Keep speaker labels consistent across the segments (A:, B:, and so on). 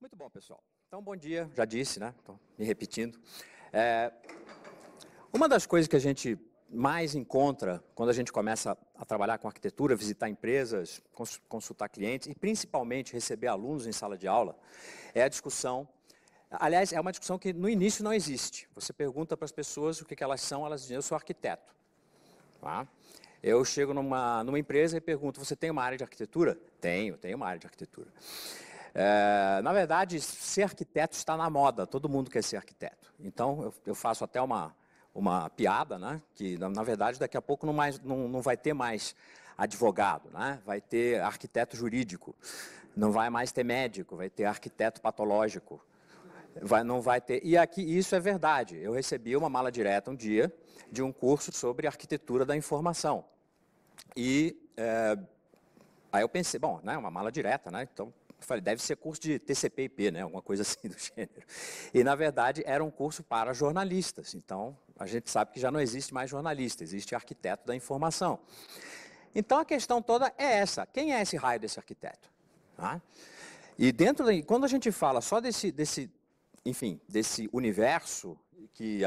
A: Muito bom, pessoal. Então, bom dia, já disse, né? Estou me repetindo. Uma das coisas que a gente mais encontra quando a gente começa a trabalhar com arquitetura, visitar empresas, consultar clientes e principalmente receber alunos em sala de aula, é a discussão. Aliás, é uma discussão que no início não existe. Você pergunta para as pessoas o que elas são, elas dizem, eu sou arquiteto. Tá? Eu chego numa empresa e pergunto, você tem uma área de arquitetura? Tenho uma área de arquitetura. Na verdade, ser arquiteto está na moda, todo mundo quer ser arquiteto. Então, eu faço até uma piada, né? Que, na verdade, daqui a pouco não vai ter mais advogado, né? Vai ter arquiteto jurídico, não vai mais ter médico, vai ter arquiteto patológico. Não vai ter. E aqui isso é verdade. Eu recebi uma mala direta um dia de um curso sobre arquitetura da informação. E aí eu pensei, bom, né, uma mala direta, né? Então, eu falei, deve ser curso de TCP/IP, né? Alguma coisa assim do gênero. E, na verdade, era um curso para jornalistas. Então, a gente sabe que já não existe mais jornalista, existe arquiteto da informação. Então, a questão toda é essa. Quem é esse raio desse arquiteto? Tá? E quando a gente fala só desse universo que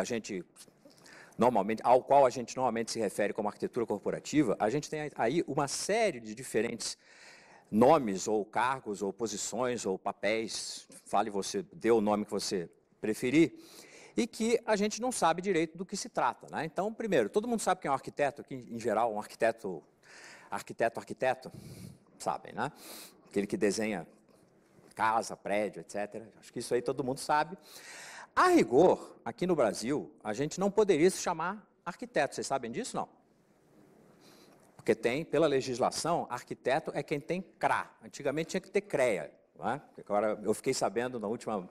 A: ao qual a gente normalmente se refere como arquitetura corporativa, a gente tem aí uma série de diferentes nomes, ou cargos, ou posições, ou papéis, dê o nome que você preferir, e que a gente não sabe direito do que se trata, né? Então, primeiro, todo mundo sabe quem é um arquiteto, aqui em geral, um arquiteto, sabem, né? Aquele que desenha casa, prédio, etc. Acho que isso aí todo mundo sabe. A rigor, aqui no Brasil, a gente não poderia se chamar arquiteto, vocês sabem disso, não? Porque tem, pela legislação, arquiteto é quem tem CRA. Antigamente tinha que ter CREA. Né? Agora, eu fiquei sabendo na última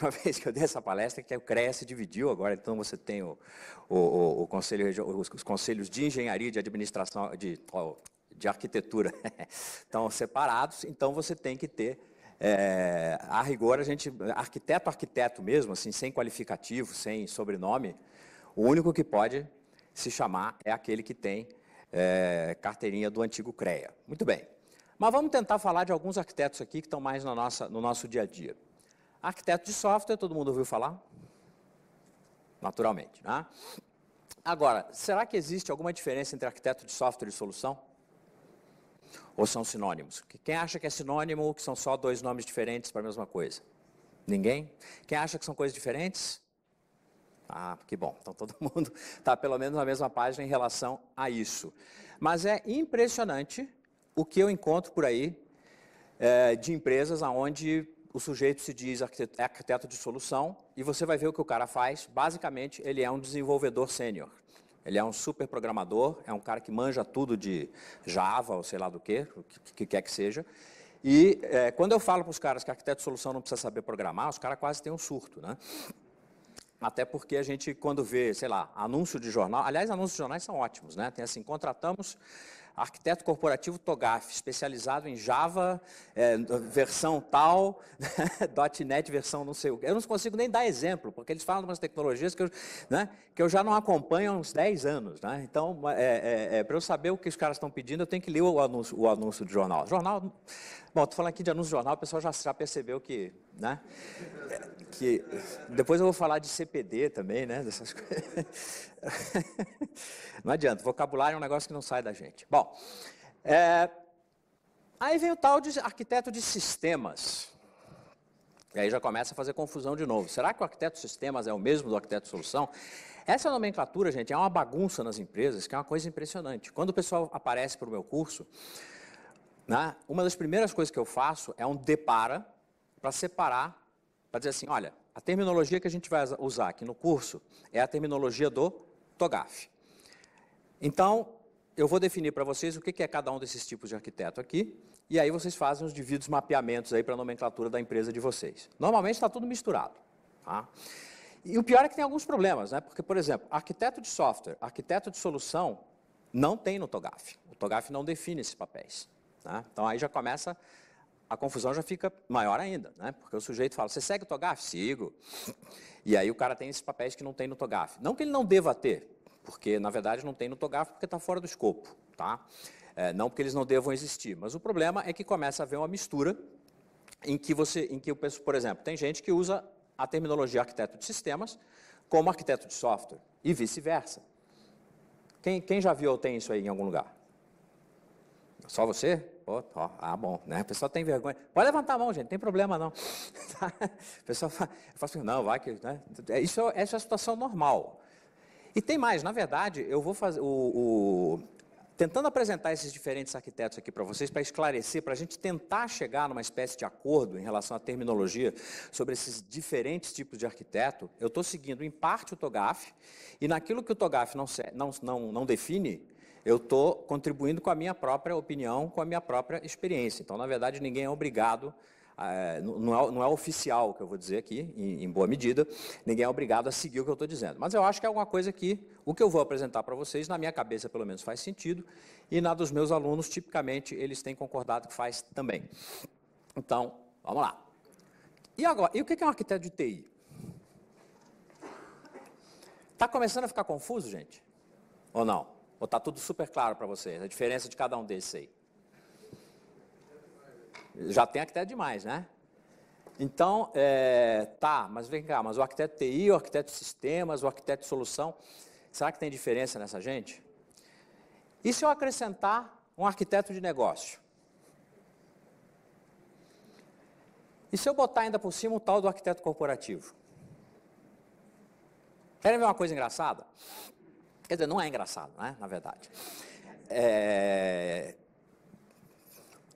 A: vez que eu dei essa palestra que o CREA se dividiu agora, então você tem os conselhos de engenharia e de administração, de arquitetura estão separados, então você tem que ter, a rigor, arquiteto mesmo, assim, sem qualificativo, sem sobrenome, o único que pode se chamar é aquele que tem carteirinha do antigo CREA. Muito bem. Mas vamos tentar falar de alguns arquitetos aqui que estão mais no nosso dia a dia. Arquiteto de software, todo mundo ouviu falar? Naturalmente, né? Agora, será que existe alguma diferença entre arquiteto de software e solução? Ou são sinônimos? Quem acha que é sinônimo ou que são só dois nomes diferentes para a mesma coisa? Ninguém? Quem acha que são coisas diferentes? Ah, que bom. Então, todo mundo está pelo menos na mesma página em relação a isso. Mas é impressionante o que eu encontro por aí de empresas onde o sujeito se diz arquiteto de solução e você vai ver o que o cara faz. Basicamente, ele é um desenvolvedor sênior. Ele é um super programador, é um cara que manja tudo de Java ou sei lá do que quer que seja. E quando eu falo para os caras que arquiteto de solução não precisa saber programar, os caras quase têm um surto, né? Até porque a gente, quando vê, sei lá, anúncio de jornal, aliás, anúncios de jornais são ótimos, né? Tem assim, contratamos arquiteto corporativo TOGAF, especializado em Java, versão tal, .NET versão não sei o que. Eu não consigo nem dar exemplo, porque eles falam de umas tecnologias que eu já não acompanho há uns 10 anos. Né? Então, para eu saber o que os caras estão pedindo, eu tenho que ler o anúncio de jornal. Bom, estou falando aqui de anúncio de jornal, o pessoal já percebeu que... Né? Que depois eu vou falar de CPD também, né? Dessas coisas. Não adianta, vocabulário é um negócio que não sai da gente. Bom, aí vem o tal de arquiteto de sistemas. E aí já começa a fazer confusão de novo. Será que o arquiteto de sistemas é o mesmo do arquiteto de solução? Essa nomenclatura, gente, é uma bagunça nas empresas, que é uma coisa impressionante. Quando o pessoal aparece para o meu curso, né, uma das primeiras coisas que eu faço é um depara para separar, para dizer assim, olha, a terminologia que a gente vai usar aqui no curso é a terminologia do TOGAF. Então, eu vou definir para vocês o que é cada um desses tipos de arquiteto aqui, e aí vocês fazem os devidos mapeamentos aí para a nomenclatura da empresa de vocês. Normalmente está tudo misturado. Tá? E o pior é que tem alguns problemas, né? Porque, por exemplo, arquiteto de software, arquiteto de solução, não tem no TOGAF. O TOGAF não define esses papéis. Tá? Então, aí já começa... A confusão já fica maior ainda, né? Porque o sujeito fala, você segue o TOGAF? Sigo. E aí o cara tem esses papéis que não tem no TOGAF. Não que ele não deva ter, porque, na verdade, não tem no TOGAF porque está fora do escopo, tá? Não porque eles não devam existir. Mas o problema é que começa a haver uma mistura em que o pessoal, por exemplo, tem gente que usa a terminologia arquiteto de sistemas como arquiteto de software, e vice-versa. Quem já viu ou tem isso aí em algum lugar? Só você? Bom, né? O pessoal tem vergonha. Pode levantar a mão, gente, não tem problema não. O pessoal fala assim, não, vai que... Né? Essa é a situação normal. E tem mais, na verdade, eu vou fazer tentando apresentar esses diferentes arquitetos aqui para vocês, para esclarecer, para a gente tentar chegar numa espécie de acordo em relação à terminologia sobre esses diferentes tipos de arquiteto. Eu estou seguindo, em parte, o TOGAF, e naquilo que o TOGAF não define, eu estou contribuindo com a minha própria opinião, com a minha própria experiência. Então, na verdade, ninguém é obrigado, não é oficial o que eu vou dizer aqui, em boa medida, ninguém é obrigado a seguir o que eu estou dizendo. Mas eu acho que é alguma coisa que, o que eu vou apresentar para vocês, na minha cabeça, pelo menos, faz sentido, e na dos meus alunos, tipicamente, eles têm concordado que faz também. Então, vamos lá. E agora, e o que é um arquiteto de TI? Está começando a ficar confuso, gente? Ou não? Ou está tudo super claro para vocês, a diferença de cada um desses aí? Já tem arquiteto demais, né? Então, tá, mas vem cá, mas o arquiteto TI, o arquiteto de sistemas, o arquiteto de solução, será que tem diferença nessa gente? E se eu acrescentar um arquiteto de negócio? E se eu botar ainda por cima o tal do arquiteto corporativo? Querem ver uma coisa engraçada? Quer dizer, não é engraçado, né, na verdade.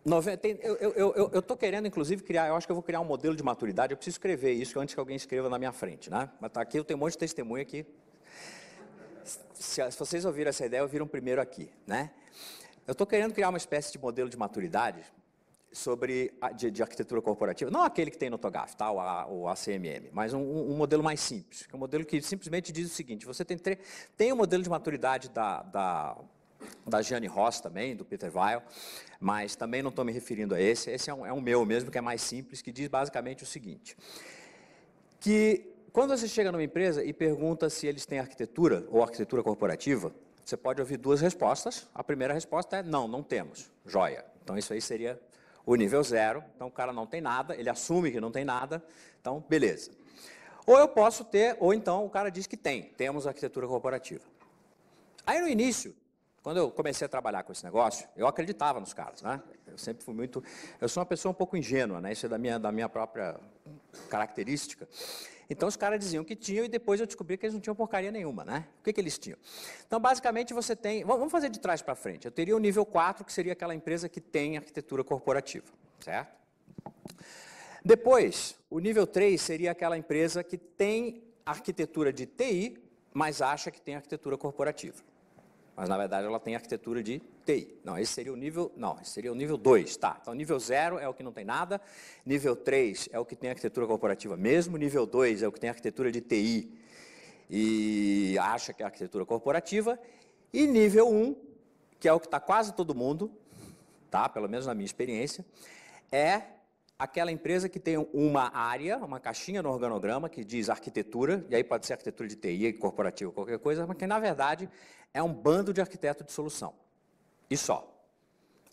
A: Eu estou querendo, inclusive, criar, eu acho que eu vou criar um modelo de maturidade, eu preciso escrever isso antes que alguém escreva na minha frente, né? Mas tá aqui, eu tenho um monte de testemunho aqui. Se vocês ouviram essa ideia, ouviram primeiro aqui, né? Eu estou querendo criar uma espécie de modelo de maturidade de arquitetura corporativa, não aquele que tem no TOGAF, tá? o ACMM, mas um modelo mais simples, que é um modelo que simplesmente diz o seguinte: você tem um modelo de maturidade da Jeanne Ross também, do Peter Weil, mas também não estou me referindo a esse é um meu mesmo, que é mais simples, que diz basicamente o seguinte, que quando você chega numa empresa e pergunta se eles têm arquitetura ou arquitetura corporativa, você pode ouvir duas respostas. A primeira resposta é não, não temos, joia. Então isso aí seria o nível 0, então o cara não tem nada, ele assume que não tem nada, então beleza. Ou eu posso ter, ou então o cara diz que temos arquitetura corporativa. Aí no início, quando eu comecei a trabalhar com esse negócio, eu acreditava nos caras, né? Eu sempre fui eu sou uma pessoa um pouco ingênua, né? Isso é da minha própria característica. Então os caras diziam que tinham e depois eu descobri que eles não tinham porcaria nenhuma, né? O que eles tinham? Então basicamente você tem, vamos fazer de trás para frente, eu teria o nível 4, que seria aquela empresa que tem arquitetura corporativa, certo? Depois, o nível 3 seria aquela empresa que tem arquitetura de TI, mas acha que tem arquitetura corporativa. Mas, na verdade, ela tem arquitetura de TI. Não, esse seria o nível... Não, esse seria o nível 2, tá. Então, nível 0 é o que não tem nada, nível 3 é o que tem arquitetura corporativa mesmo, nível 2 é o que tem arquitetura de TI e acha que é arquitetura corporativa, e nível 1, que é o que está quase todo mundo, tá, pelo menos na minha experiência, é aquela empresa que tem uma área, uma caixinha no organograma que diz arquitetura, e aí pode ser arquitetura de TI, corporativa, qualquer coisa, mas que, na verdade, é um bando de arquiteto de solução. E só.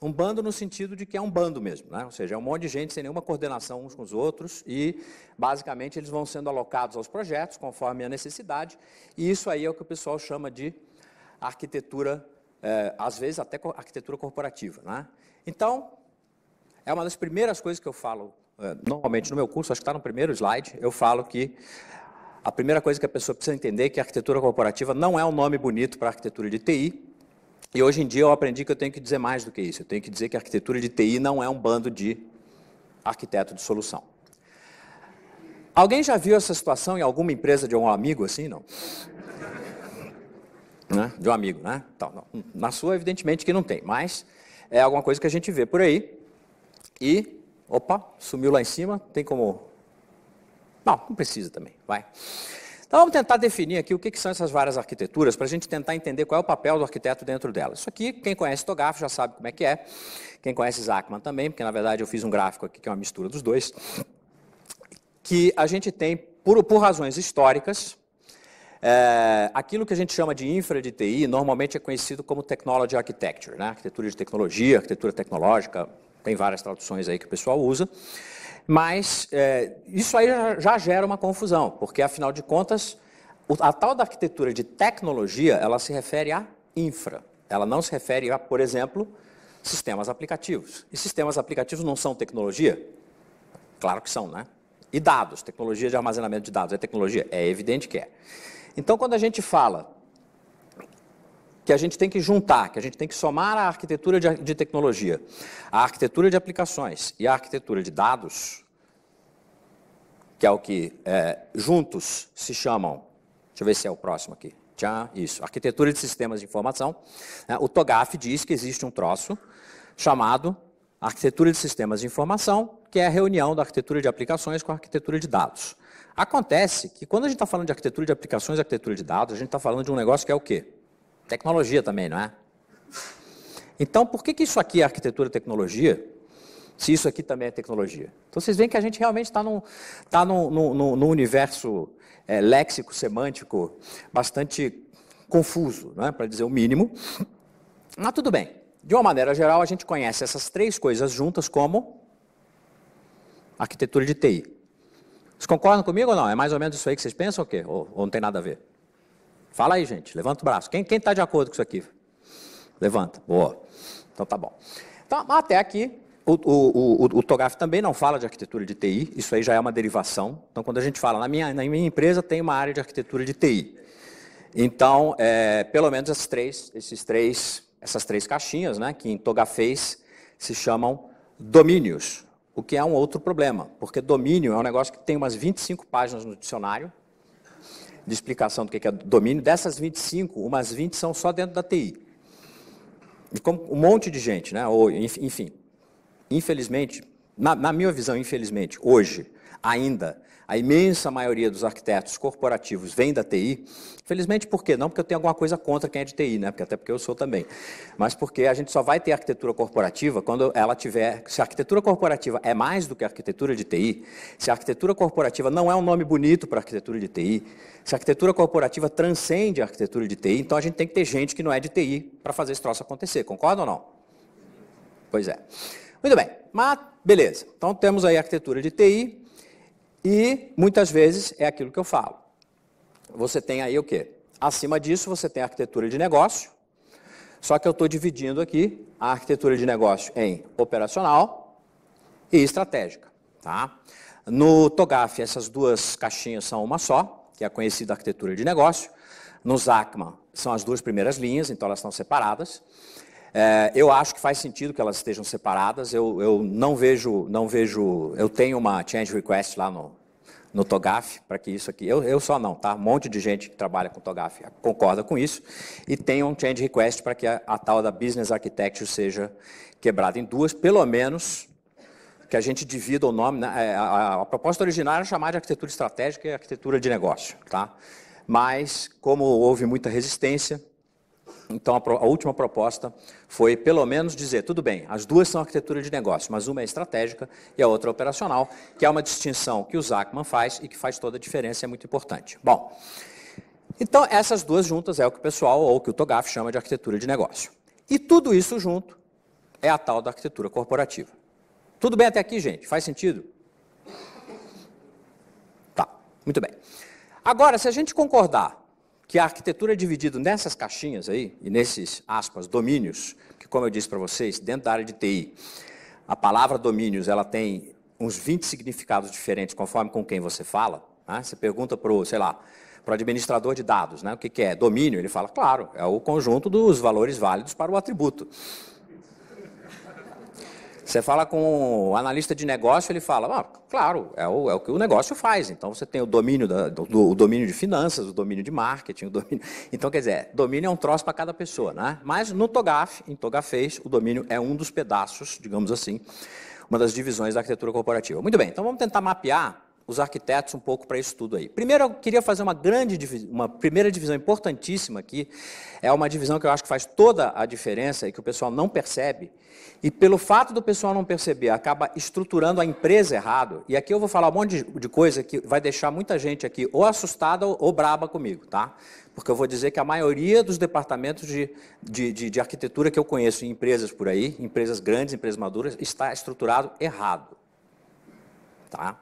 A: Um bando no sentido de que é um bando mesmo, né? Ou seja, é um monte de gente sem nenhuma coordenação uns com os outros e, basicamente, eles vão sendo alocados aos projetos conforme a necessidade, e isso aí é o que o pessoal chama de arquitetura, às vezes até arquitetura corporativa, né? Então, é uma das primeiras coisas que eu falo, normalmente no meu curso, acho que está no primeiro slide, eu falo que a primeira coisa que a pessoa precisa entender é que a arquitetura corporativa não é um nome bonito para a arquitetura de TI, e hoje em dia eu aprendi que eu tenho que dizer mais do que isso, eu tenho que dizer que a arquitetura de TI não é um bando de arquiteto de solução. Alguém já viu essa situação em alguma empresa de um amigo assim, não? Né? De um amigo, né? Então, não. Na sua, evidentemente que não tem, mas é alguma coisa que a gente vê por aí. E, opa, sumiu lá em cima, tem como... Não precisa também, vai. Então, vamos tentar definir aqui o que são essas várias arquiteturas, para a gente tentar entender qual é o papel do arquiteto dentro delas. Isso aqui, quem conhece TOGAF já sabe como é que é, quem conhece Zachman também, porque, na verdade, eu fiz um gráfico aqui que é uma mistura dos dois, que a gente tem, por razões históricas, aquilo que a gente chama de infra de TI, normalmente é conhecido como Technology Architecture, né? Arquitetura de tecnologia, arquitetura tecnológica, tem várias traduções aí que o pessoal usa. Mas isso aí já gera uma confusão, porque, afinal de contas, a tal da arquitetura de tecnologia, ela se refere a infra. Ela não se refere a, por exemplo, sistemas aplicativos. E sistemas aplicativos não são tecnologia? Claro que são, né? E dados, tecnologia de armazenamento de dados, é tecnologia? É evidente que é. Então, quando a gente fala que a gente tem que juntar, que a gente tem que somar a arquitetura de tecnologia, a arquitetura de aplicações e a arquitetura de dados, que é o que juntos se chamam, deixa eu ver se é o próximo aqui, isso, arquitetura de sistemas de informação, o TOGAF diz que existe um troço chamado arquitetura de sistemas de informação, que é a reunião da arquitetura de aplicações com a arquitetura de dados. Acontece que quando a gente está falando de arquitetura de aplicações e arquitetura de dados, a gente está falando de um negócio que é o quê? Tecnologia também, não é? Então, por que isso aqui é arquitetura e tecnologia, se isso aqui também é tecnologia? Então, vocês veem que a gente realmente está num universo léxico, semântico, bastante confuso, né, para dizer o mínimo. Mas tudo bem. De uma maneira geral, a gente conhece essas três coisas juntas como arquitetura de TI. Vocês concordam comigo ou não? É mais ou menos isso aí que vocês pensam ou quê? Ou não tem nada a ver? Fala aí, gente. Levanta o braço. Quem está de acordo com isso aqui? Levanta. Boa. Então tá bom. Então, até aqui, o TOGAF também não fala de arquitetura de TI. Isso aí já é uma derivação. Então, quando a gente fala, na minha empresa tem uma área de arquitetura de TI. Então, pelo menos essas três caixinhas, né, que em TOGAFês se chamam domínios, o que é um outro problema, porque domínio é um negócio que tem umas 25 páginas no dicionário, de explicação do que é domínio. Dessas 25, umas 20 são só dentro da TI. E como um monte de gente, né? Ou, enfim, infelizmente, na minha visão, infelizmente, hoje, ainda, a imensa maioria dos arquitetos corporativos vem da TI. Felizmente, por quê? Não porque eu tenho alguma coisa contra quem é de TI, né? Até porque eu sou também. Mas porque a gente só vai ter arquitetura corporativa quando ela tiver... Se a arquitetura corporativa é mais do que a arquitetura de TI, se a arquitetura corporativa não é um nome bonito para a arquitetura de TI, se a arquitetura corporativa transcende a arquitetura de TI, então a gente tem que ter gente que não é de TI para fazer esse troço acontecer. Concorda ou não? Pois é. Muito bem. Mas, beleza. Então, temos aí a arquitetura de TI. E, muitas vezes, é aquilo que eu falo. Você tem aí o quê? Acima disso, você tem a arquitetura de negócio, só que eu estou dividindo aqui a arquitetura de negócio em operacional e estratégica. Tá? No TOGAF, essas duas caixinhas são uma só, que é a conhecida arquitetura de negócio. No ZACMA, são as duas primeiras linhas, então elas estão separadas. Eu acho que faz sentido que elas estejam separadas. Eu não vejo. Eu tenho uma change request lá no TOGAF para que isso aqui. Eu só não, tá? Um monte de gente que trabalha com TOGAF concorda com isso. E tem um change request para que a tal da business architecture seja quebrada em duas, pelo menos que a gente divida o nome. Né? A proposta original era chamar de arquitetura estratégica e arquitetura de negócio, tá? Mas como houve muita resistência, então, a última proposta foi, pelo menos, dizer, tudo bem, as duas são arquitetura de negócio, mas uma é estratégica e a outra é operacional, que é uma distinção que o Zachman faz e que faz toda a diferença, é muito importante. Bom, então, essas duas juntas é o que o pessoal, ou que o TOGAF chama de arquitetura de negócio. E tudo isso junto é a tal da arquitetura corporativa. Tudo bem até aqui, gente? Faz sentido? Tá, muito bem. Agora, se a gente concordar que a arquitetura é dividida nessas caixinhas aí, e nesses, aspas, domínios, que, como eu disse para vocês, dentro da área de TI, a palavra domínios, ela tem uns 20 significados diferentes, conforme com quem você fala. Né? Você pergunta para o, sei lá, para o administrador de dados, né? O que é domínio? Ele fala, claro, é o conjunto dos valores válidos para o atributo. Você fala com o analista de negócio, ele fala, claro, é o que o negócio faz. Então, você tem o domínio, o domínio de finanças, o domínio de marketing, o domínio... Então, quer dizer, domínio é um troço para cada pessoa, né? Mas no TOGAF, em TOGAFês, o domínio é um dos pedaços, digamos assim, uma das divisões da arquitetura corporativa. Muito bem, então vamos tentar mapear os arquitetos um pouco para isso tudo aí. Primeiro, eu queria fazer uma primeira divisão importantíssima aqui, é uma divisão que eu acho que faz toda a diferença e que o pessoal não percebe, e pelo fato do pessoal não perceber, acaba estruturando a empresa errado, e aqui eu vou falar um monte de coisa que vai deixar muita gente aqui ou assustada ou braba comigo, tá? Porque eu vou dizer que a maioria dos departamentos de arquitetura que eu conheço em empresas por aí, empresas grandes, empresas maduras, está estruturado errado. Tá?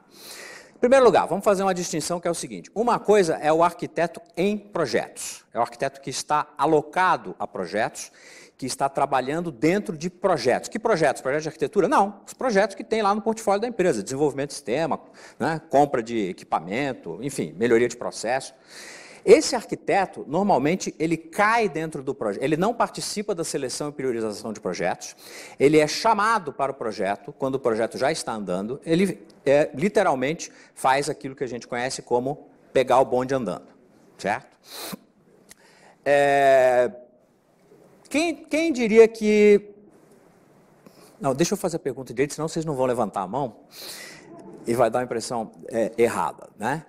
A: Em primeiro lugar, vamos fazer uma distinção que é o seguinte. Uma coisa é o arquiteto em projetos. É o arquiteto que está alocado a projetos, que está trabalhando dentro de projetos. Que projetos? Projetos de arquitetura? Não. Os projetos que tem lá no portfólio da empresa. Desenvolvimento de sistema, né, compra de equipamento, enfim, melhoria de processo. Esse arquiteto, normalmente, ele cai dentro do projeto, ele não participa da seleção e priorização de projetos, ele é chamado para o projeto, quando o projeto já está andando, ele literalmente faz aquilo que a gente conhece como pegar o bonde andando, certo? Quem diria que... Não, deixa eu fazer a pergunta direito, senão vocês não vão levantar a mão e vai dar uma impressão errada, né?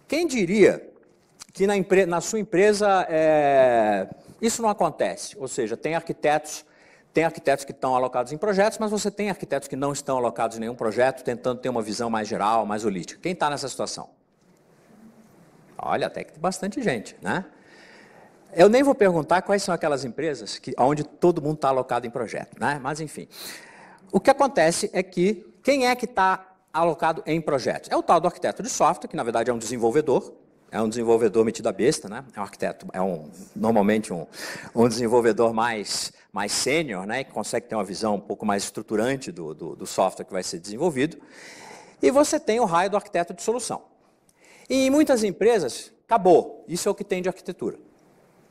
A: Quem diria que na sua empresa isso não acontece, ou seja, tem arquitetos que estão alocados em projetos, mas você tem arquitetos que não estão alocados em nenhum projeto, tentando ter uma visão mais geral, mais holística. Quem está nessa situação? Olha, até que tem bastante gente, né? Eu nem vou perguntar quais são aquelas empresas onde todo mundo está alocado em projeto, né? Mas, enfim. O que acontece é que quem é que está alocado em projetos? É o tal do arquiteto de software, que na verdade é um desenvolvedor metido a besta, né? É um arquiteto, normalmente um desenvolvedor mais sênior, né? Que consegue ter uma visão um pouco mais estruturante do software que vai ser desenvolvido. E você tem o raio do arquiteto de solução. E em muitas empresas, acabou. Isso é o que tem de arquitetura.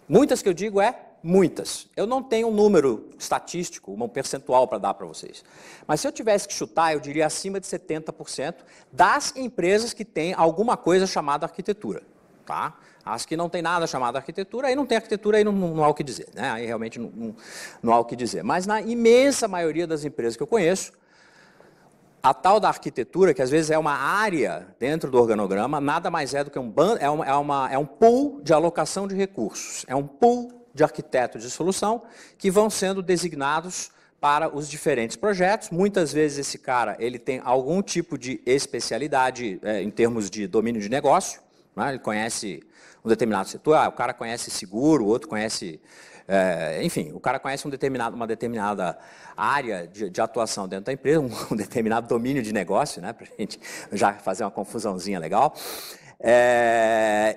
A: Muitas que eu digo muitas. Eu não tenho um número estatístico, um percentual para dar para vocês. Mas se eu tivesse que chutar, eu diria acima de 70% das empresas que têm alguma coisa chamada arquitetura. Tá? As que não tem nada chamado arquitetura, aí não tem arquitetura, aí não há o que dizer. Né? Aí realmente não há o que dizer. Mas na imensa maioria das empresas que eu conheço, a tal da arquitetura, que às vezes é uma área dentro do organograma, nada mais é do que um pool de alocação de recursos. É um pool de arquitetos de solução que vão sendo designados para os diferentes projetos. Muitas vezes esse cara ele tem algum tipo de especialidade em termos de domínio de negócio, né? Ele conhece um determinado setor, o cara conhece seguro, o outro conhece... enfim, o cara conhece uma determinada área de atuação dentro da empresa, um determinado domínio de negócio, né, para a gente já fazer uma confusãozinha legal.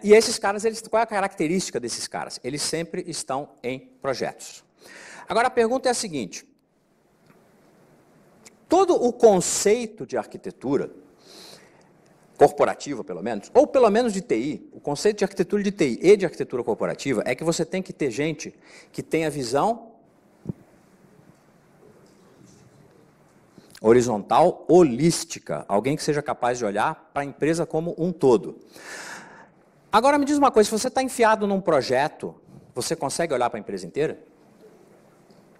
A: E esses caras, qual é a característica desses caras? Eles sempre estão em projetos. Agora a pergunta é a seguinte: todo o conceito de arquitetura corporativa, pelo menos, ou pelo menos de TI, o conceito de arquitetura de TI e de arquitetura corporativa é que você tem que ter gente que tenha visão horizontal, holística, alguém que seja capaz de olhar para a empresa como um todo. Agora me diz uma coisa, se você está enfiado num projeto, você consegue olhar para a empresa inteira?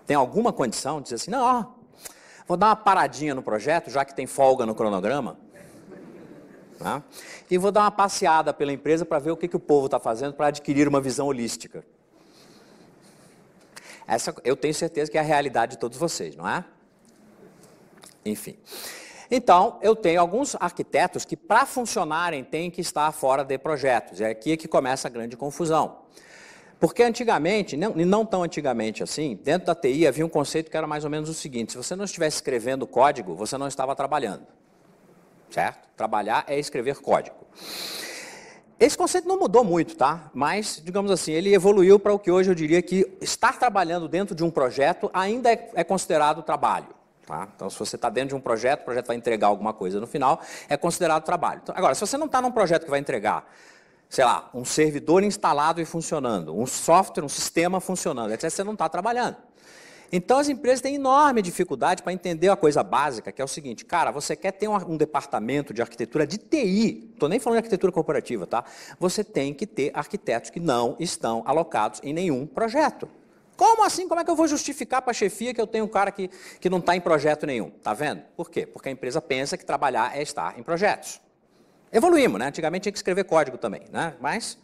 A: Tem alguma condição de dizer assim, não, vou dar uma paradinha no projeto, já que tem folga no cronograma, tá? E vou dar uma passeada pela empresa para ver o que o povo está fazendo para adquirir uma visão holística. Essa eu tenho certeza que é a realidade de todos vocês, não é? Enfim. Então, eu tenho alguns arquitetos que, para funcionarem, têm que estar fora de projetos. É aqui que começa a grande confusão. Porque antigamente, e não tão antigamente assim, dentro da TI havia um conceito que era mais ou menos o seguinte: se você não estivesse escrevendo código, você não estava trabalhando. Certo? Trabalhar é escrever código. Esse conceito não mudou muito, tá? Mas, digamos assim, ele evoluiu para o que hoje eu diria que estar trabalhando dentro de um projeto ainda é considerado trabalho. Tá? Então, se você está dentro de um projeto, o projeto vai entregar alguma coisa no final, é considerado trabalho. Então, agora, se você não está num projeto que vai entregar, sei lá, um servidor instalado e funcionando, um software, um sistema funcionando, etc., você não está trabalhando. Então, as empresas têm enorme dificuldade para entender a coisa básica, que é o seguinte: cara, você quer ter um departamento de arquitetura de TI, não estou nem falando de arquitetura corporativa, tá? Você tem que ter arquitetos que não estão alocados em nenhum projeto. Como assim? Como é que eu vou justificar para a chefia que eu tenho um cara que não está em projeto nenhum? Está vendo? Por quê? Porque a empresa pensa que trabalhar é estar em projetos. Evoluímos, né? Antigamente tinha que escrever código também, né? Mas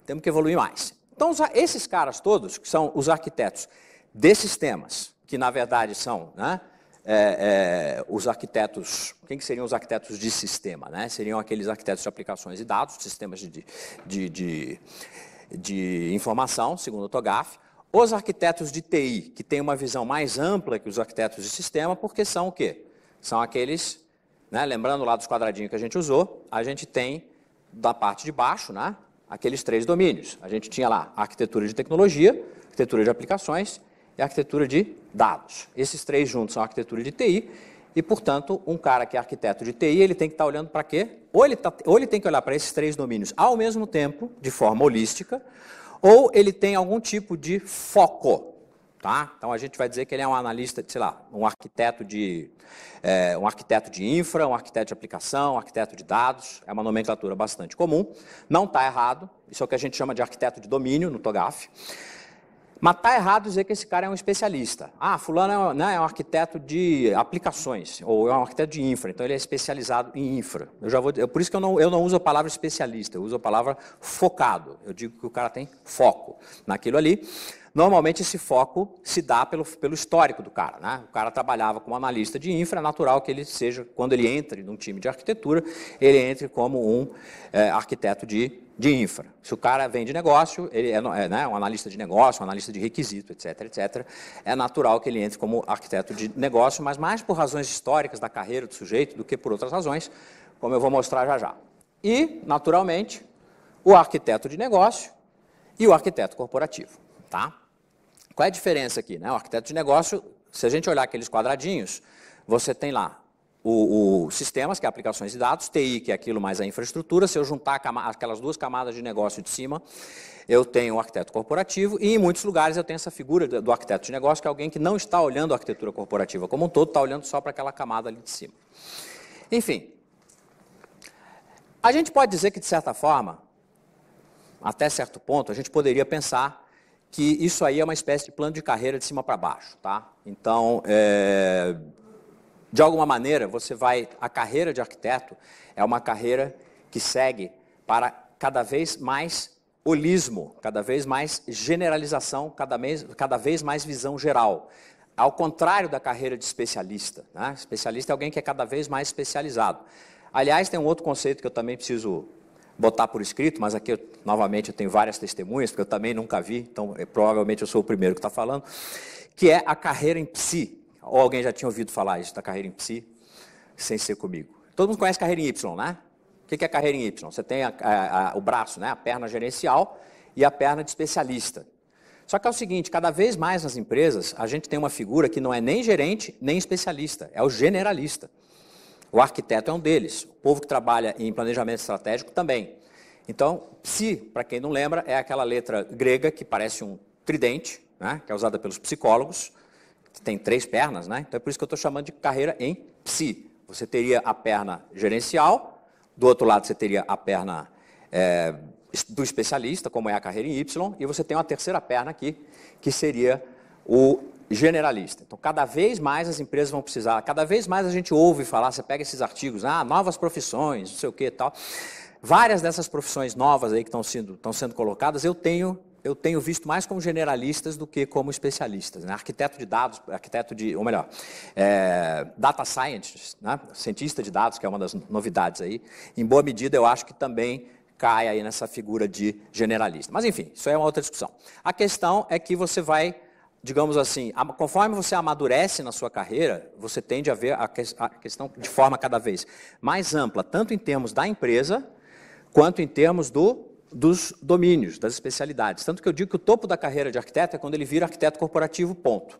A: temos que evoluir mais. Então, esses caras todos, que são os arquitetos de sistemas, que na verdade são, né, os arquitetos, quem que seriam os arquitetos de sistema? Né? Seriam aqueles arquitetos de aplicações e dados, sistemas de informação, segundo o TOGAF. Os arquitetos de TI, que têm uma visão mais ampla que os arquitetos de sistema, porque são o quê? São aqueles né, lembrando lá dos quadradinhos que a gente usou, a gente tem da parte de baixo, né, aqueles 3 domínios. A gente tinha lá a arquitetura de tecnologia, arquitetura de aplicações e a arquitetura de dados. Esses 3 juntos são a arquitetura de TI e, portanto, um cara que é arquiteto de TI, ele tem que estar olhando para quê? Ou ele tem que olhar para esses 3 domínios ao mesmo tempo, de forma holística, ou ele tem algum tipo de foco. Tá? Então, a gente vai dizer que ele é um analista, sei lá, um arquiteto de infra, um arquiteto de aplicação, um arquiteto de dados, é uma nomenclatura bastante comum, não está errado, isso é o que a gente chama de arquiteto de domínio no TOGAF, mas está errado dizer que esse cara é um especialista. Ah, fulano é um arquiteto de aplicações, ou é um arquiteto de infra, então ele é especializado em infra. Por isso que eu não uso a palavra especialista, eu uso a palavra focado, eu digo que o cara tem foco naquilo ali. Normalmente esse foco se dá pelo histórico do cara, né? O cara trabalhava como analista de infra, é natural que ele seja, quando ele entre num time de arquitetura, ele entre como um arquiteto de infra. Se o cara vem de negócio, ele é né, um analista de negócio, um analista de requisito, etc., etc., é natural que ele entre como arquiteto de negócio, mas mais por razões históricas da carreira do sujeito do que por outras razões, como eu vou mostrar já já. E, naturalmente, o arquiteto de negócio e o arquiteto corporativo, tá? Qual é a diferença aqui, né? O arquiteto de negócio, se a gente olhar aqueles quadradinhos, você tem lá o sistemas, que é aplicações de dados, TI, que é aquilo mais a infraestrutura. Se eu juntar aquelas 2 camadas de negócio de cima, eu tenho o arquiteto corporativo, e em muitos lugares eu tenho essa figura do arquiteto de negócio, que é alguém que não está olhando a arquitetura corporativa como um todo, está olhando só para aquela camada ali de cima. Enfim, a gente pode dizer que, de certa forma, até certo ponto, a gente poderia pensar que isso aí é uma espécie de plano de carreira de cima para baixo, tá? Então, de alguma maneira, a carreira de arquiteto é uma carreira que segue para cada vez mais holismo, cada vez mais generalização, cada vez mais visão geral. Ao contrário da carreira de especialista, né? Especialista é alguém que é cada vez mais especializado. Aliás, tem um outro conceito que eu também preciso botar por escrito, mas aqui, novamente, eu tenho várias testemunhas, porque eu também nunca vi, então provavelmente eu sou o primeiro que está falando, que é a carreira em psi. Ou alguém já tinha ouvido falar isso, da carreira em psi, sem ser comigo. Todo mundo conhece carreira em Y, né? O que é carreira em Y? Você tem o braço, né? A perna gerencial e a perna de especialista. Só que é o seguinte, cada vez mais nas empresas, a gente tem uma figura que não é nem gerente, nem especialista, é o generalista. O arquiteto é um deles, o povo que trabalha em planejamento estratégico também. Então, psi, para quem não lembra, é aquela letra grega que parece um tridente, né, que é usada pelos psicólogos, que tem 3 pernas, né? Então é por isso que eu estou chamando de carreira em psi. Você teria a perna gerencial, do outro lado você teria a perna do especialista, como é a carreira em Y, e você tem uma terceira perna aqui, que seria o generalista. Então, cada vez mais as empresas vão precisar, cada vez mais a gente ouve falar, você pega esses artigos, novas profissões, não sei o que e tal. Várias dessas profissões novas aí que estão sendo colocadas, eu tenho visto mais como generalistas do que como especialistas, né? Arquiteto de dados, data scientist, né? Cientista de dados, que é uma das novidades aí, em boa medida eu acho que também cai aí nessa figura de generalista. Mas enfim, isso é uma outra discussão. A questão é que você vai, digamos assim, conforme você amadurece na sua carreira, você tende a ver a questão de forma cada vez mais ampla, tanto em termos da empresa, quanto em termos dos domínios, das especialidades. Tanto que eu digo que o topo da carreira de arquiteto é quando ele vira arquiteto corporativo, ponto.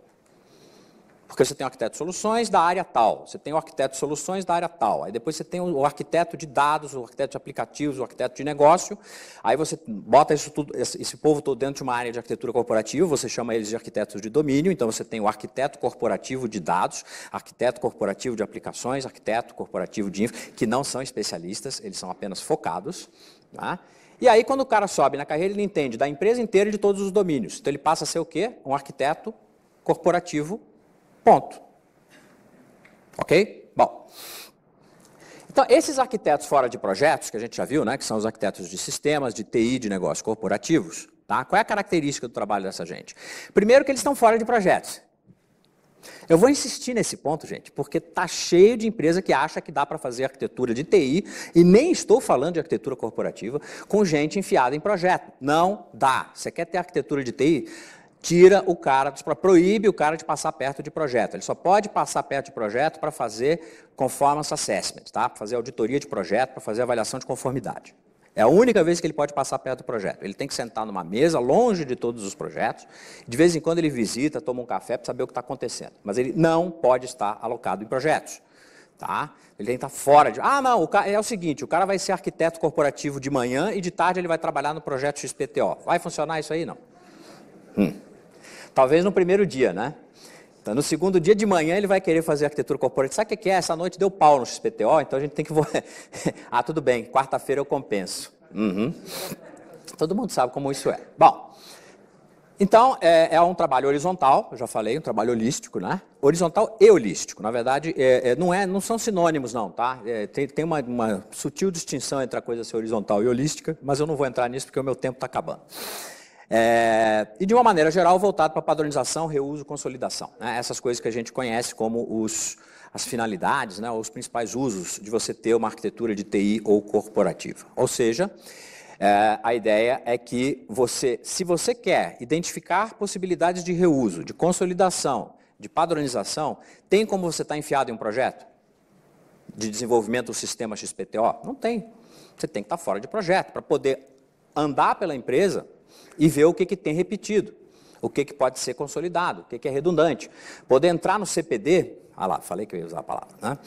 A: Porque você tem o arquiteto de soluções da área tal, você tem o arquiteto de soluções da área tal, aí depois você tem o arquiteto de dados, o arquiteto de aplicativos, o arquiteto de negócio, aí você bota isso tudo, esse povo todo dentro de uma área de arquitetura corporativa, você chama eles de arquitetos de domínio, então você tem o arquiteto corporativo de dados, arquiteto corporativo de aplicações, arquiteto corporativo de infra, que não são especialistas, eles são apenas focados, tá? E aí, quando o cara sobe na carreira, ele entende da empresa inteira e de todos os domínios. Então, ele passa a ser o quê? Um arquiteto corporativo, ponto. Ok? Bom. Então, esses arquitetos fora de projetos, que a gente já viu, né, que são os arquitetos de sistemas, de TI, de negócios corporativos, tá? Qual é a característica do trabalho dessa gente? Primeiro que eles estão fora de projetos. Eu vou insistir nesse ponto, gente, porque está cheio de empresa que acha que dá para fazer arquitetura de TI, e nem estou falando de arquitetura corporativa, com gente enfiada em projeto. Não dá. Você quer ter arquitetura de TI? tira o cara, proíbe o cara de passar perto de projeto. Ele só pode passar perto de projeto para fazer conformance assessment, tá? Para fazer auditoria de projeto, para fazer avaliação de conformidade. É a única vez que ele pode passar perto do projeto. Ele tem que sentar numa mesa, longe de todos os projetos. De vez em quando ele visita, toma um café para saber o que está acontecendo. Mas ele não pode estar alocado em projetos. Tá? Ele tem que estar fora de... não, é o seguinte, o cara vai ser arquiteto corporativo de manhã e de tarde ele vai trabalhar no projeto XPTO. Vai funcionar isso aí? Não. Talvez no primeiro dia, né? Então, no segundo dia de manhã ele vai querer fazer arquitetura corporativa. Sabe o que é? Essa noite deu pau no XPTO, então a gente tem que... tudo bem, quarta-feira eu compenso. Todo mundo sabe como isso é. Bom, então é um trabalho horizontal, eu já falei, um trabalho holístico, né? Horizontal e holístico. Na verdade, não são sinônimos não, tá? Tem uma sutil distinção entre a coisa ser horizontal e holística, mas eu não vou entrar nisso porque o meu tempo está acabando. E de uma maneira geral voltado para padronização, reuso, consolidação, né? Essas coisas que a gente conhece como as finalidades, né? Os principais usos de você ter uma arquitetura de TI ou corporativa. Ou seja, a ideia é que se você quer identificar possibilidades de reuso, de consolidação, de padronização, tem como você estar enfiado em um projeto de desenvolvimento do sistema XPTO? Não tem. Você tem que estar fora de projeto para poder andar pela empresa e ver o que tem repetido, o que pode ser consolidado, o que é redundante. Poder entrar no CPD, falei que eu ia usar a palavra, né?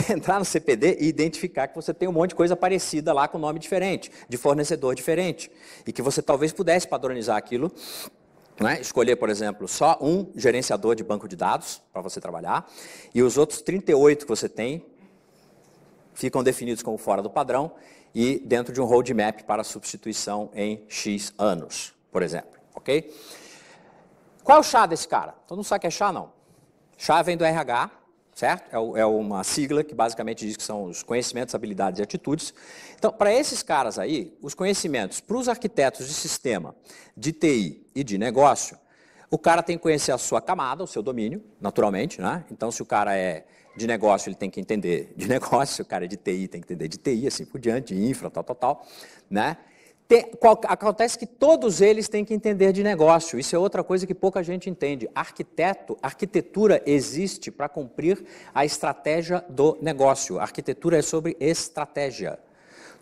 A: Entrar no CPD e identificar que você tem um monte de coisa parecida lá com nome diferente, de fornecedor diferente, e que você talvez pudesse padronizar aquilo, né? Escolher, por exemplo, só um gerenciador de banco de dados para você trabalhar, e os outros 38 que você tem ficam definidos como fora do padrão, e dentro de um roadmap para substituição em X anos, por exemplo, ok? Qual é o chá desse cara? Todo mundo sabe que é chá, não? Chá vem do RH, certo? É uma sigla que basicamente diz que são os conhecimentos, habilidades e atitudes. Então, para esses caras aí, os conhecimentos, para os arquitetos de sistema, de TI e de negócio, o cara tem que conhecer a sua camada, o seu domínio, naturalmente, né? Então, se o cara é de negócio, ele tem que entender de negócio, se o cara é de TI, tem que entender de TI, assim por diante, de infra, tal, né? Acontece que todos eles têm que entender de negócio, isso é outra coisa que pouca gente entende. Arquitetura existe para cumprir a estratégia do negócio, a arquitetura é sobre estratégia.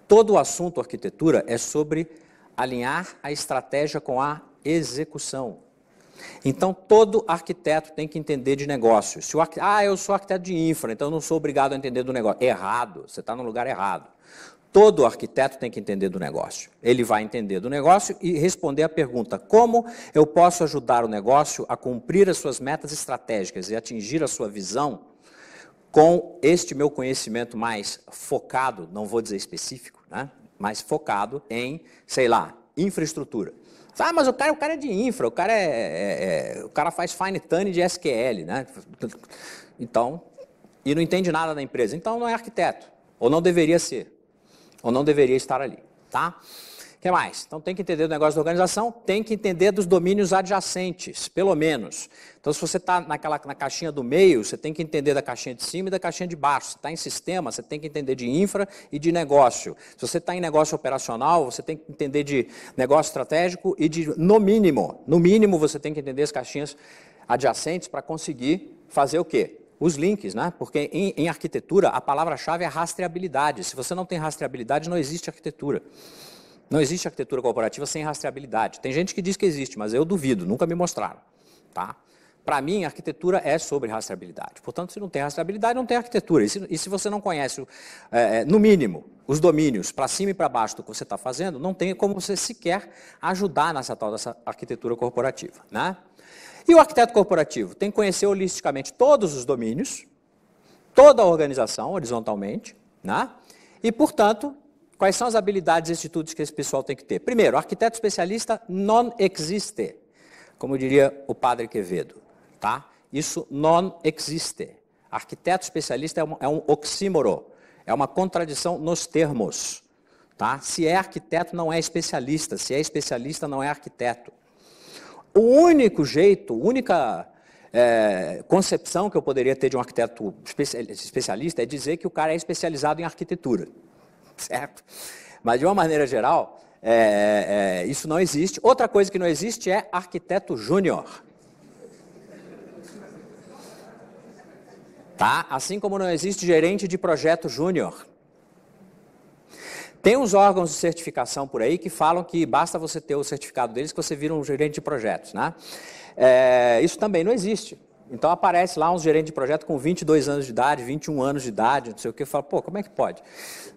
A: Todo o assunto arquitetura é sobre alinhar a estratégia com a execução. Então, todo arquiteto tem que entender de negócio. Eu sou arquiteto de infra, então eu não sou obrigado a entender do negócio. Errado, você está no lugar errado. Todo arquiteto tem que entender do negócio. Ele vai entender do negócio e responder a pergunta: como eu posso ajudar o negócio a cumprir as suas metas estratégicas e atingir a sua visão com este meu conhecimento mais focado, não vou dizer específico, né? Mais focado em, sei lá, infraestrutura. Mas o cara é de infra, o cara faz fine tuning de SQL, né? Então, e não entende nada da empresa. Então não é arquiteto, ou não deveria ser, ou não deveria estar ali, tá? O que mais? Então tem que entender do negócio da organização, tem que entender dos domínios adjacentes, pelo menos. Então se você está na caixinha do meio, você tem que entender da caixinha de cima e da caixinha de baixo. Se está em sistema, você tem que entender de infra e de negócio. Se você está em negócio operacional, você tem que entender de negócio estratégico e no mínimo você tem que entender as caixinhas adjacentes para conseguir fazer o quê? Os links, né? Porque em arquitetura a palavra-chave é rastreabilidade. Se você não tem rastreabilidade, não existe arquitetura. Não existe arquitetura corporativa sem rastreabilidade. Tem gente que diz que existe, mas eu duvido, nunca me mostraram. Tá? Para mim, a arquitetura é sobre rastreabilidade. Portanto, se não tem rastreabilidade, não tem arquitetura. E se você não conhece, no mínimo, os domínios para cima e para baixo do que você está fazendo, não tem como você sequer ajudar nessa tal dessa arquitetura corporativa. Né? E o arquiteto corporativo tem que conhecer holisticamente todos os domínios, toda a organização, horizontalmente, né? E, portanto, quais são as habilidades e atitudes que esse pessoal tem que ter? Primeiro, arquiteto especialista non existe, como diria o padre Quevedo. Tá? Isso non existe. Arquiteto especialista é um oxímoro, é uma contradição nos termos. Tá? Se é arquiteto, não é especialista. Se é especialista, não é arquiteto. O único jeito, a única concepção que eu poderia ter de um arquiteto especialista é dizer que o cara é especializado em arquitetura. Certo? Mas, de uma maneira geral, Isso não existe. Outra coisa que não existe é arquiteto júnior. Tá? Assim como não existe gerente de projeto júnior. Tem uns órgãos de certificação por aí que falam que basta você ter o certificado deles que você vira um gerente de projetos, né? Isso também não existe. Então aparece lá um gerente de projeto com 22 anos de idade, 21 anos de idade, não sei o que, fala, pô, como é que pode?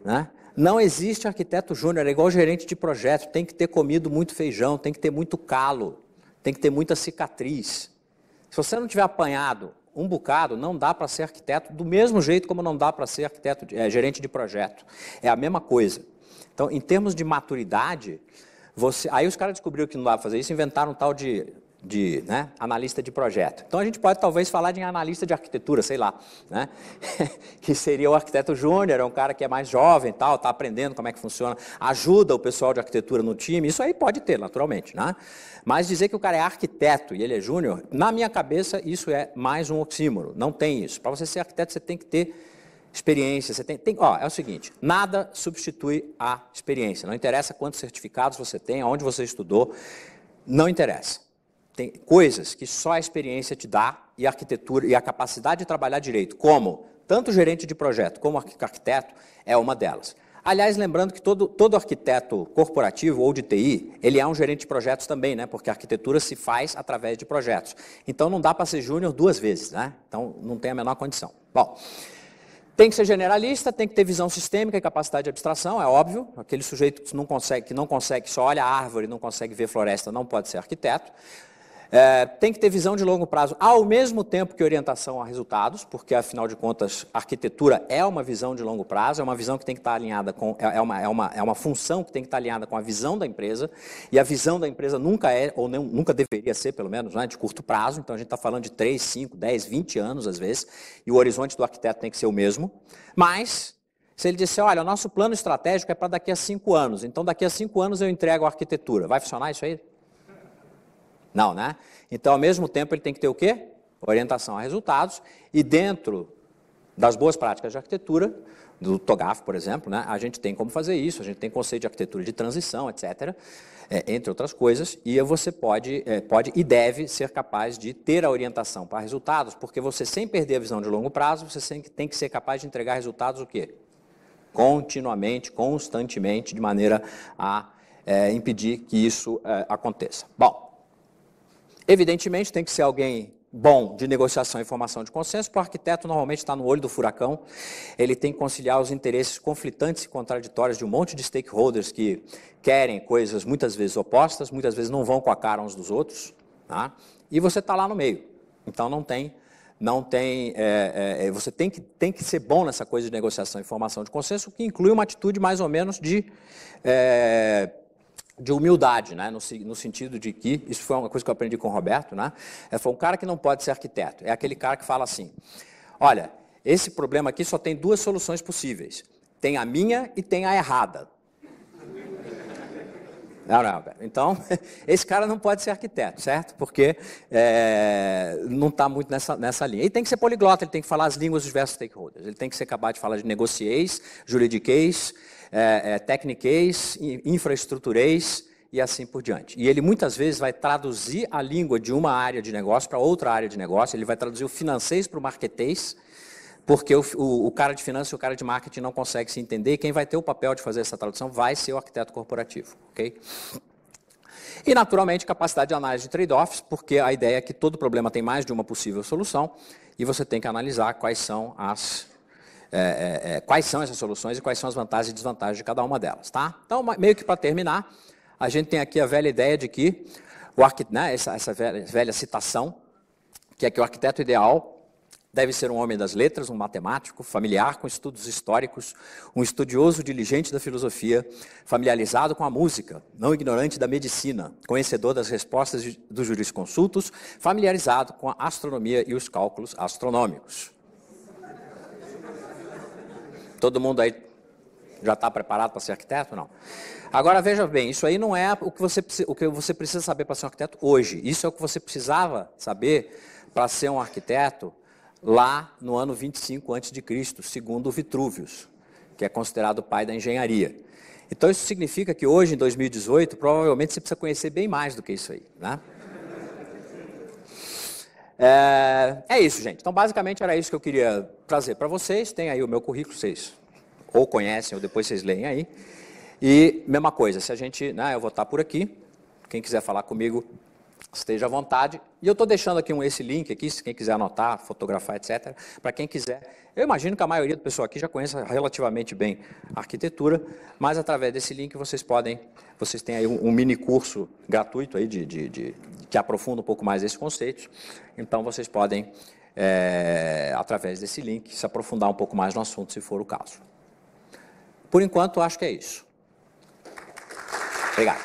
A: Né? Não existe arquiteto júnior, é igual gerente de projeto, tem que ter comido muito feijão, tem que ter muito calo, tem que ter muita cicatriz. Se você não tiver apanhado um bocado, não dá para ser arquiteto, do mesmo jeito como não dá para ser arquiteto, gerente de projeto. É a mesma coisa. Então, em termos de maturidade, aí os caras descobriram que não dá para fazer isso, inventaram um tal de analista de projeto. Então, a gente pode talvez falar de analista de arquitetura, sei lá, né? Que seria o arquiteto júnior, é um cara que é mais jovem, tal, está aprendendo como é que funciona, ajuda o pessoal de arquitetura no time, isso aí pode ter, naturalmente, né? Mas dizer que o cara é arquiteto e ele é júnior, na minha cabeça, isso é mais um oxímoro, não tem isso. Para você ser arquiteto, você tem que ter experiência, você é o seguinte, nada substitui a experiência, não interessa quantos certificados você tem, onde você estudou, não interessa. Tem coisas que só a experiência te dá e a arquitetura e a capacidade de trabalhar direito, como tanto gerente de projeto como arquiteto, é uma delas. Aliás, lembrando que todo arquiteto corporativo ou de TI, ele é um gerente de projetos também, né? Porque a arquitetura se faz através de projetos. Então, não dá para ser júnior duas vezes, né? Então, não tem a menor condição. Bom, tem que ser generalista, tem que ter visão sistêmica e capacidade de abstração, é óbvio. Aquele sujeito que não consegue, só olha a árvore e não consegue ver floresta, não pode ser arquiteto. Tem que ter visão de longo prazo, ao mesmo tempo que orientação a resultados, porque, afinal de contas, arquitetura é uma visão de longo prazo, é uma visão que tem que estar alinhada com, é uma função que tem que estar alinhada com a visão da empresa, e a visão da empresa nunca é, ou nunca deveria ser, pelo menos, né, de curto prazo, então a gente está falando de 3, 5, 10, 20 anos, às vezes, e o horizonte do arquiteto tem que ser o mesmo, mas, se ele disser, olha, o nosso plano estratégico é para daqui a 5 anos, então daqui a 5 anos eu entrego a arquitetura, vai funcionar isso aí? Não, né? Então, ao mesmo tempo, ele tem que ter o quê? Orientação a resultados. E dentro das boas práticas de arquitetura, do TOGAF, por exemplo, né, a gente tem como fazer isso, a gente tem conceito de arquitetura de transição, etc., entre outras coisas, e você pode e deve ser capaz de ter a orientação para resultados, porque você, sem perder a visão de longo prazo, você tem que ser capaz de entregar resultados o quê? Continuamente, constantemente, de maneira a impedir que isso aconteça. Bom, evidentemente, tem que ser alguém bom de negociação e formação de consenso, porque o arquiteto normalmente está no olho do furacão, ele tem que conciliar os interesses conflitantes e contraditórios de um monte de stakeholders que querem coisas muitas vezes opostas, muitas vezes não vão com a cara uns dos outros, tá? E você está lá no meio. Então, você tem que ser bom nessa coisa de negociação e formação de consenso, o que inclui uma atitude mais ou menos de humildade, né? No sentido de que, isso foi uma coisa que eu aprendi com o Roberto, né? Foi um cara que não pode ser arquiteto, é aquele cara que fala assim, olha, esse problema aqui só tem duas soluções possíveis, tem a minha e tem a errada. Não, então, esse cara não pode ser arquiteto, certo? Porque não está muito nessa linha. Ele tem que ser poliglota, ele tem que falar as línguas dos diversos stakeholders, ele tem que ser capaz de falar de negociês, juridiquês, tecniquez, infraestruturês e assim por diante. E ele muitas vezes vai traduzir a língua de uma área de negócio para outra área de negócio, ele vai traduzir o financês para o marketês, porque o cara de finanças e o cara de marketing não conseguem se entender, e quem vai ter o papel de fazer essa tradução vai ser o arquiteto corporativo. Okay? E, naturalmente, capacidade de análise de trade-offs, porque a ideia é que todo problema tem mais de uma possível solução, e você tem que analisar quais são essas soluções e quais são as vantagens e desvantagens de cada uma delas. Tá? Então, meio que para terminar, a gente tem aqui a velha ideia de que, essa velha citação, que é que o arquiteto ideal deve ser um homem das letras, um matemático, familiar com estudos históricos, um estudioso diligente da filosofia, familiarizado com a música, não ignorante da medicina, conhecedor das respostas dos jurisconsultos, familiarizado com a astronomia e os cálculos astronômicos. Todo mundo aí já está preparado para ser arquiteto? Não. Agora, veja bem, isso aí não é o que você precisa saber para ser um arquiteto hoje. Isso é o que você precisava saber para ser um arquiteto lá no ano 25 a.C., segundo Vitrúvios, que é considerado o pai da engenharia. Então, isso significa que hoje, em 2018, provavelmente você precisa conhecer bem mais do que isso aí, né? É isso, gente. Então, basicamente, era isso que eu queria trazer para vocês. Tem aí o meu currículo, vocês ou conhecem, ou depois vocês leem aí. E, mesma coisa, se a gente, né, eu vou estar por aqui, quem quiser falar comigo, esteja à vontade. E eu estou deixando aqui esse link aqui, se quem quiser anotar, fotografar, etc. Para quem quiser. Eu imagino que a maioria do pessoal aqui já conheça relativamente bem a arquitetura, mas através desse link vocês têm aí um mini curso gratuito aí que aprofunda um pouco mais esses conceitos. Então vocês podem, através desse link, se aprofundar um pouco mais no assunto, se for o caso. Por enquanto, acho que é isso. Obrigado.